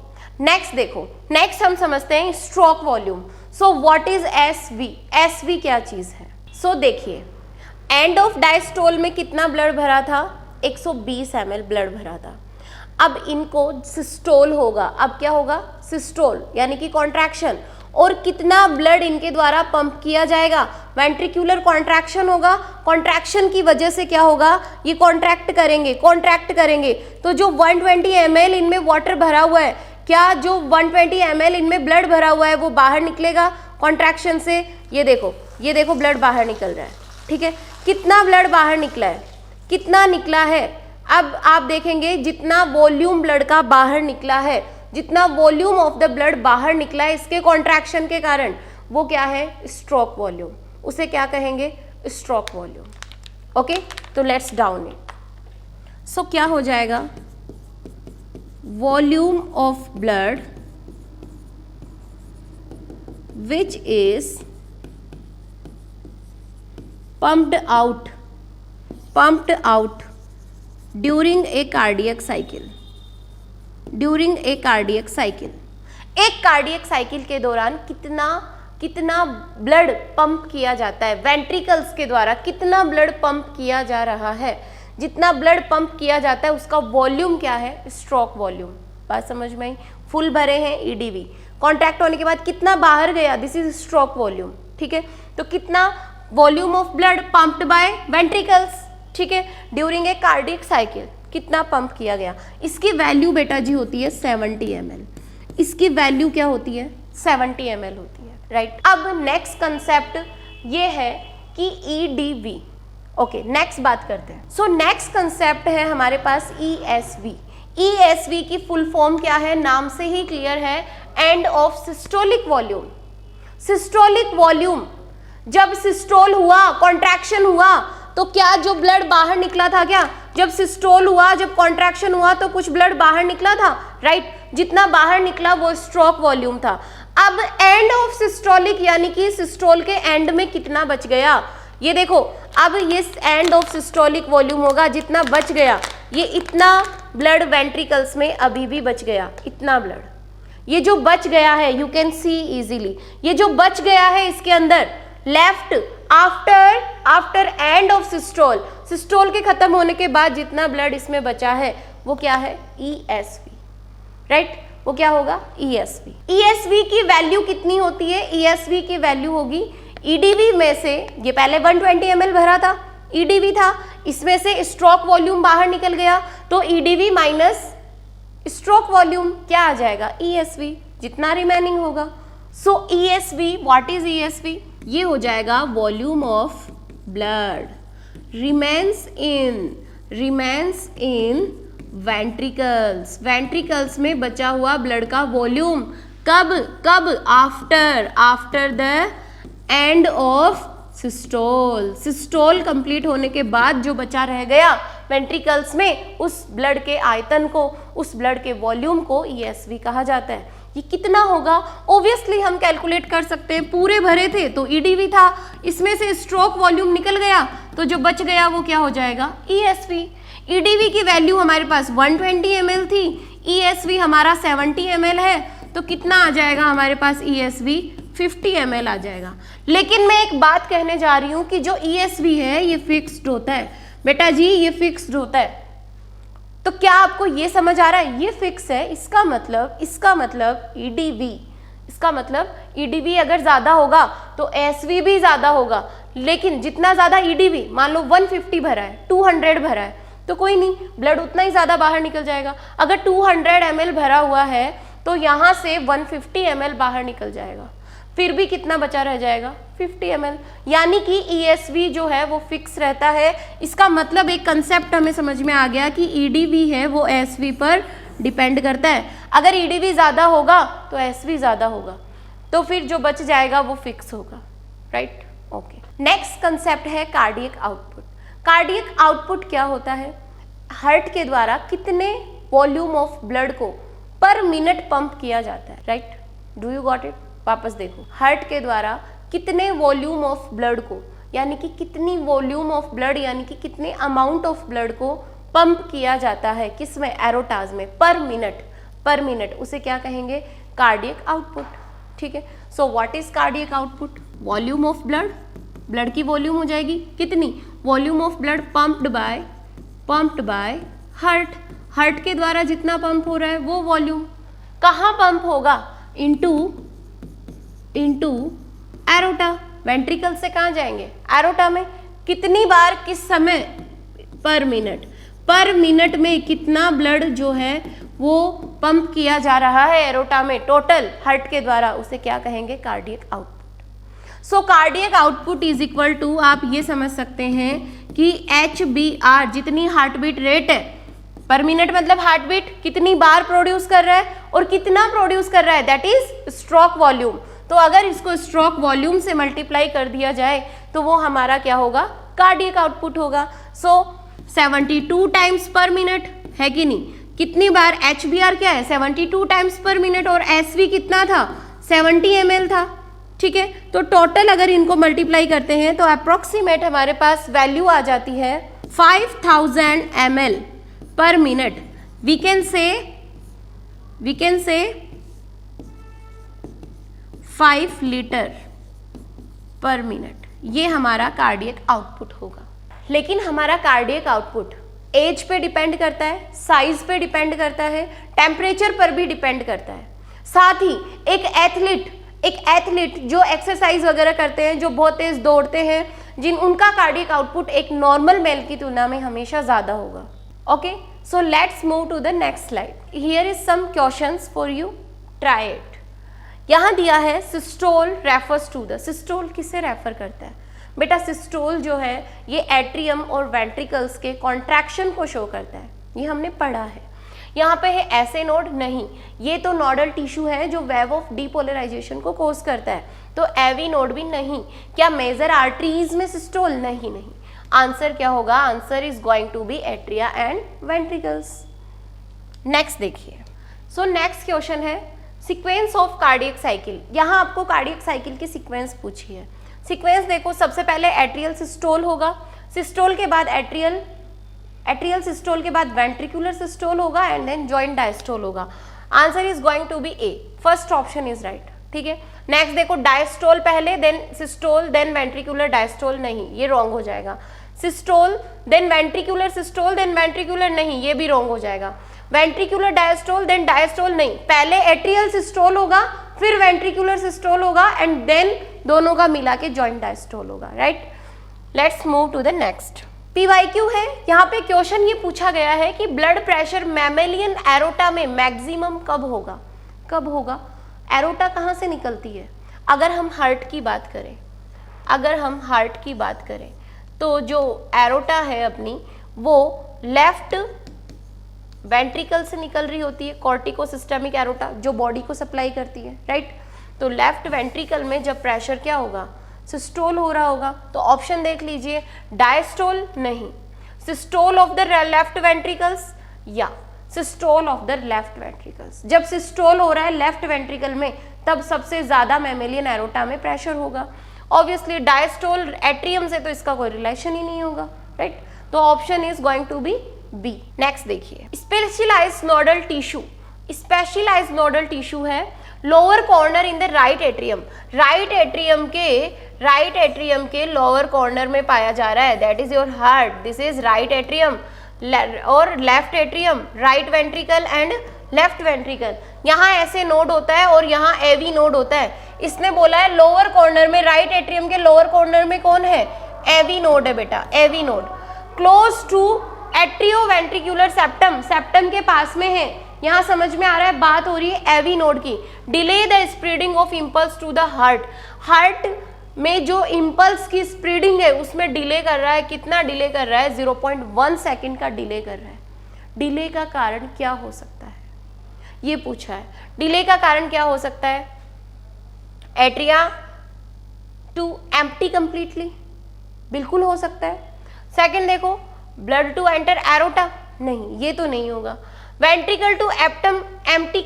नेक्स्ट देखो, नेक्स्ट हम समझते हैं stroke volume. So what is SV? SV क्या चीज है? सो देखिए, एंड ऑफ डायस्टोल में कितना ब्लड भरा था? 120 ml ब्लड भरा था। अब इनको सिस्टोल होगा। अब क्या होगा? सिस्टोल, यानी कि कॉन्ट्रैक्शन। और कितना ब्लड इनके द्वारा पंप किया जाएगा? वेंट्रिकुलर कॉन्ट्रैक्शन होगा। कॉन्ट्रैक्शन की वजह से क्या होगा? ये कॉन्ट्रैक्ट करेंगे। तो जो 120 ml इनमें वाटर भरा हुआ है, क्या जो 120 ml इनमें ब्लड भरा हुआ है वो बाहर निकलेगा कॉन्ट्रैक्शन से? ये देखो ब्लड बाहर निकल रहा है। ठीक है, कितना ब्लड बाहर निकला है? कितना निकला है? अब आप देखेंगे जितना वॉल्यूम ब्लड का बाहर निकला है, जितना वॉल्यूम ऑफ द ब्लड बाहर निकला है इसके कॉन्ट्रैक्शन के कारण, वो क्या है? Stroke volume. उसे क्या कहेंगे? Stroke volume. ओके, तो लेट्स डाउन इट। सो क्या हो जाएगा? Volume of blood which is pumped out during a cardiac cycle। एक कार्डियक साइकिल के दौरान कितना ब्लड पंप किया जाता है, वेंट्रिकल्स के द्वारा कितना ब्लड पंप किया जा रहा है, जितना ब्लड पंप किया जाता है उसका वॉल्यूम क्या है? Stroke volume. बात समझ में आई? फुल भरे हैं ईडीवी, कॉन्ट्रैक्ट होने के बाद कितना बाहर गया, दिस इज स्ट्रोक वॉल्यूम। ठीक है, तो कितना volume of blood pumped by ventricles, ठीक है, ड्यूरिंग ए कार्डियक साइकिल, कितना पंप किया गया। इसकी वैल्यू बेटा जी होती है 70 ml। इसकी वैल्यू क्या होती है? 70 ml होती है, राइट। अब नेक्स्ट कंसेप्ट ये है कि ईडीवी। ओके, नेक्स्ट बात करते हैं। सो नेक्स्ट कंसेप्ट है हमारे पास ईएसवी। ईएसवी की फुल फॉर्म क्या है? नाम से ही क्लियर है, end of systolic volume. Systolic volume, जब सिस्टोल हुआ, कॉन्ट्रैक्शन हुआ, तो क्या जो ब्लड बाहर निकला था, क्या जब सिस्टोल हुआ, जब कॉन्ट्रैक्शन हुआ तो कुछ ब्लड बाहर निकला था, राइट। जितना बाहर निकला वो स्ट्रोक वॉल्यूम था। अब एंड ऑफ सिस्टोलिक, यानी कि सिस्टोल के एंड में कितना बच गया, ये देखो। अब ये एंड ऑफ सिस्टोलिक वॉल्यूम होगा, जितना बच गया, ये इतना ब्लड वेंट्रिकल्स में अभी भी बच गया, इतना ब्लड। ये जो बच गया है, यू कैन सी इजीली, ये जो बच गया है इसके अंदर left after end of systole, systole के खत्म होने के बाद जितना ब्लड इसमें बचा है वो क्या है? ESV, right. वो क्या होगा? ईएसवी। ईएसवी की वैल्यू कितनी होती है? ईएसवी की वैल्यू होगी ईडीवी में से, ये पहले 120 ml भरा था, ईडीवी था, इसमें से स्ट्रोक वॉल्यूम बाहर निकल गया, तो ईडीवी माइनस स्ट्रोक वॉल्यूम क्या आ जाएगा? ईएसवी, जितना रिमेनिंग होगा। सो ईएसवी, व्हाट इज ईएसवी? ये हो जाएगा volume of blood remains in ventricles में बचा हुआ ब्लड का वॉल्यूम कब? After the end of systole complete होने के बाद जो बचा रह गया वेंट्रिकल्स में, उस ब्लड के आयतन को, उस ब्लड के वॉल्यूम को ईएसवी कहा जाता है। ये कितना होगा? ऑब्वियसली हम कैलकुलेट कर सकते हैं, पूरे भरे थे तो ईडीवी था, इसमें से स्ट्रोक वॉल्यूम निकल गया तो जो बच गया वो क्या हो जाएगा? ईएसवी। EDV की वैल्यू हमारे पास 120 ml थी, ESV हमारा 70 ml है, तो कितना आ जाएगा हमारे पास ESV 50 ml आ जाएगा। लेकिन मैं एक बात कहने जा रही हूँ कि जो ESV है ये फिक्स्ड होता है बेटा जी, ये फिक्स्ड होता है। तो क्या आपको ये समझ आ रहा है, ये फिक्स है, इसका मतलब EDV, इसका मतलब EDV अगर ज्यादा होगा तो SV भी ज्यादा होगा। लेकिन जितना ज्यादा EDV, मान लो 150 भरा है, 200 भरा है, तो कोई नहीं, ब्लड उतना ही ज्यादा बाहर निकल जाएगा। अगर 200 ml भरा हुआ है तो यहाँ से 150 ml बाहर निकल जाएगा, फिर भी कितना बचा रह जाएगा 50 ml। यानी कि ESV जो है वो फिक्स रहता है। इसका मतलब एक कंसेप्ट हमें समझ में आ गया कि EDV है वो SV पर डिपेंड करता है। अगर EDV ज़्यादा होगा तो SV ज़्यादा होगा, तो फिर जो बच जाएगा वो फिक्स होगा, राइट। ओके, नेक्स्ट कंसेप्ट है कार्डियक आउटपुट। कार्डियक आउटपुट क्या होता है? हार्ट के द्वारा कितने वॉल्यूम ऑफ ब्लड को पर मिनट पंप किया जाता है, right. Do you got it? वापस देखो, हार्ट के द्वारा कितने वॉल्यूम ऑफ ब्लड को, यानी कि कितनी वॉल्यूम ऑफ ब्लड, यानी कि कितने अमाउंट ऑफ ब्लड को पंप किया जाता है, किसमें? एरोटाज में, पर मिनट, उसे क्या कहेंगे? कार्डियक आउटपुट, ठीक है। सो what is cardiac output? Volume of blood, blood की वॉल्यूम हो जाएगी कितनी? Volume of blood pumped by heart के द्वारा जितना पंप हो रहा है वो वॉल्यूम कहाँ पंप होगा? Into aorta. वेंट्रिकल से कहाँ जाएंगे? एरोटा में। कितनी बार, किस समय? पर मिनट में कितना ब्लड जो है वो पंप किया जा रहा है एरोटा में टोटल हार्ट के द्वारा, उसे क्या कहेंगे? Cardiac output. So cardiac output is equal to, आप ये समझ सकते हैं कि HBR, जितनी हार्ट बीट रेट है पर मिनट, मतलब हार्ट बीट कितनी बार प्रोड्यूस कर रहा है और कितना प्रोड्यूस कर रहा है, दैट इज स्ट्रोक वॉल्यूम। तो अगर इसको स्ट्रोक वॉल्यूम से मल्टीप्लाई कर दिया जाए तो वो हमारा क्या होगा? कार्डियक आउटपुट होगा। सो 72 टाइम्स पर मिनट है कि नहीं? कितनी बार? HBR क्या है? 72 टाइम्स पर मिनट, और SV कितना था? 70 ml था, ठीक है। तो टोटल अगर इनको मल्टीप्लाई करते हैं तो अप्रोक्सीमेट हमारे पास वैल्यू आ जाती है 5000 ml पर minute. We can say 5 litre पर मिनट, ये हमारा कार्डियक आउटपुट होगा। लेकिन हमारा कार्डियक आउटपुट एज पे डिपेंड करता है, साइज पे डिपेंड करता है, टेम्परेचर पर भी डिपेंड करता है। साथ ही एक एथलीट जो एक्सरसाइज वगैरह करते हैं, जो बहुत तेज दौड़ते हैं, उनका कार्डियक आउटपुट एक नॉर्मल मेल की तुलना में हमेशा ज्यादा होगा। Okay, so let's move to the next slide. Here is some questions for you, try it. यहाँ दिया है systole refers to the, systole किसे रेफर करता है? बेटा सिस्टोल जो है ये एट्रियम और वेंट्रिकल्स के कॉन्ट्रैक्शन को शो करता है, ये हमने पढ़ा है। यहाँ पे है ऐसे नोड, नहीं, ये तो नोडल टिश्यू है जो वेव ऑफ डीपोलराइजेशन को कोज करता है, तो एवी नोड भी नहीं। क्या मेजर आर्टरीज में सिस्टोल? नहीं। आंसर क्या होगा? Answer is going to be atria and ventricles. Next देखिए, सो नेक्स्ट क्वेश्चन है सीक्वेंस ऑफ कार्डियक साइकिल। यहाँ आपको कार्डियक साइकिल की सीक्वेंस पूछी है। सीक्वेंस देखो, सबसे पहले एट्रियल सिस्टोल होगा, सिस्टोल के बाद एट्रियल सिस्टोल के बाद वेंट्रिकुलर सिस्टोल होगा, एंड देन जॉइंट डायस्टोल होगा। Answer is going to be A, first option is right, ठीक है। नेक्स्ट देखो, डायस्टोल पहले, then systole, then ventricular diastole, नहीं, ये रॉन्ग हो जाएगा। Systole then ventricular systole, then ventricular, नहीं, ये भी रॉन्ग हो जाएगा। वेंट्रिकुलर डायस्टोल देन डायस्टोल, नहीं, पहले एट्रियल सिस्टोल होगा, फिर वेंट्रिकुलर सिस्टोल होगा, एंड देन दोनों का मिला के जॉइंट डायस्टोल होगा, right. Let's move to the next. PYQ है, यहाँ पे क्वेश्चन ये पूछा गया है कि ब्लड प्रेशर मैमेलियन एरोटा में मैक्सिमम कब होगा? एरोटा कहाँ से निकलती है? अगर हम हार्ट की बात करें तो जो एरोटा है अपनी, वो लेफ्ट वेंट्रिकल से निकल रही होती है, कॉर्टिकोसिस्टेमिक एरोटा जो बॉडी को सप्लाई करती है, राइट। तो लेफ्ट वेंट्रिकल में जब प्रेशर क्या होगा? सिस्टोल हो रहा होगा। तो ऑप्शन देख लीजिए, डायस्टोल नहीं, systole of the left ventricles या systole of the left ventricles. जब सिस्टोल हो रहा है लेफ्ट वेंट्रिकल में, तब सबसे ज्यादा मैमेलियन एरोटा में प्रेशर होगा। ऑब्वियसली डायस्टोल एट्रियम से तो इसका कोई रिलेशन ही नहीं होगा, राइट। तो option is going to be B. Next देखिए, specialised nodal tissue. Specialised nodal tissue है lower corner in the right atrium. Right atrium के लोअर कॉर्नर में पाया जा रहा है, that is your heart, this is right atrium. और left atrium, right ventricle and left ventricle, यहाँ ऐसे नोड होता है और यहाँ एवी नोड होता है। इसने बोला है लोअर कॉर्नर में, राइट एट्रियम के लोअर कॉर्नर में कौन है, एवी नोड है बेटा, AV node. Close to atrioventricular septum, septum के पास में है। यहाँ समझ में आ रहा है, बात हो रही है एवी नोड की। Delay the spreading of impulse to the heart, heart में जो इम्पल्स की स्प्रेडिंग है उसमें डिले कर रहा है। कितना डिले कर रहा है, 0.1 सेकेंड का डिले कर रहा है। डिले का कारण क्या हो सकता है, ये पूछा है। डिले का कारण क्या हो सकता है, एट्रिया टू एम्प्टी कंप्लीटली, बिल्कुल हो सकता है। सेकंड देखो, ब्लड टू एंटर एरोटा, नहीं ये तो नहीं होगा। Ventricle to septum empty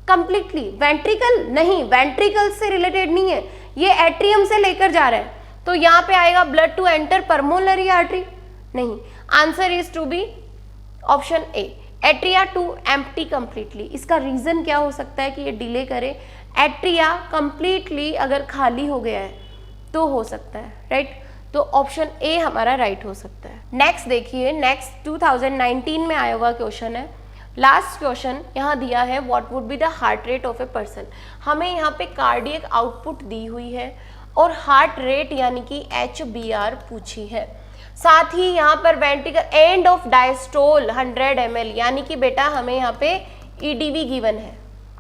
completely, ventricle नहीं, वेंट्रिकल से रिलेटेड नहीं है, ये एट्रियम से लेकर जा रहा है, तो यहाँ पे आएगा blood to enter pulmonary artery, नहीं। Answer is to be option A, atria to empty completely. इसका रीजन क्या हो सकता है कि ये डिले करे, एट्रिया कंप्लीटली अगर खाली हो गया है तो हो सकता है, राइट। तो ऑप्शन ए हमारा राइट हो सकता है। नेक्स्ट देखिए, नेक्स्ट 2019 में आया हुआ क्वेश्चन है। लास्ट क्वेश्चन यहाँ दिया है, what would be the heart rate of a person. हमें यहाँ पे कार्डियक आउटपुट दी हुई है और हार्ट रेट यानी कि HBR पूछी है। साथ ही यहाँ पर ventricle end of diastole 100 ml, यानी कि बेटा हमें यहाँ पे EDV गिवन है,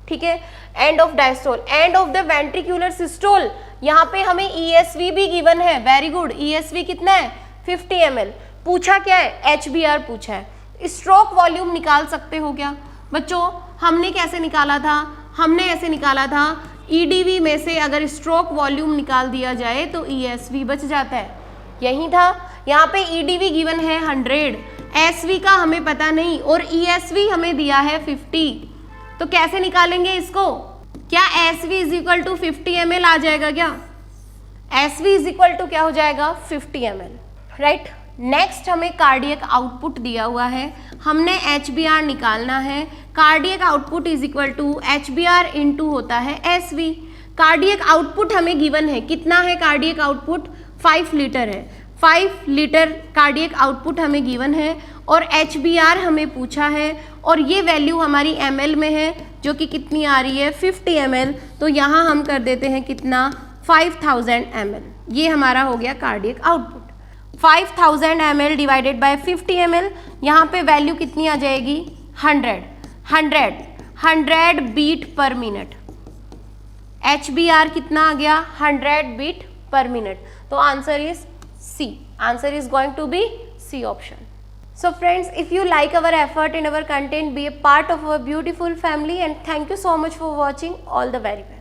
ठीक है। End of diastole, end of the ventricular systole, यहाँ पे हमें ESV भी गिवन है, वेरी गुड। ESV कितना है, 50 ml। पूछा क्या है, HBR पूछा है। स्ट्रोक वॉल्यूम निकाल सकते हो क्या बच्चों, हमने कैसे निकाला था, हमने ऐसे निकाला था, EDV में से अगर स्ट्रोक वॉल्यूम निकाल दिया जाए तो ESV बच जाता है, यही था। यहाँ पे EDV गिवन है 100, SV का हमें पता नहीं और ESV हमें दिया है 50, तो कैसे निकालेंगे इसको, क्या SV is equal to 50 ml आ जाएगा क्या, SV इज इक्वल टू क्या हो जाएगा 50 ml, राइट। नेक्स्ट हमें कार्डियक आउटपुट दिया हुआ है, हमने HBR निकालना है। Cardiac output is equal to HBR into होता है SV। कार्डियक आउटपुट हमें गिवन है, कितना है कार्डियक आउटपुट, 5 लीटर है, 5 लीटर कार्डियक आउटपुट हमें गिवन है और HBR हमें पूछा है और ये वैल्यू हमारी ml में है जो कि कितनी आ रही है 50 ml, तो यहाँ हम कर देते हैं कितना 5000 ml, ये हमारा हो गया cardiac output. 5000 ml divided by 50 ml, यहाँ पे वैल्यू कितनी आ जाएगी 100 बीट पर मिनट। HBR कितना आ गया 100 बीट पर मिनट, तो answer is C, answer is going to be C option. So friends, if you like our effort in our content, be a part of our beautiful family and thank you so much for watching. All the very best.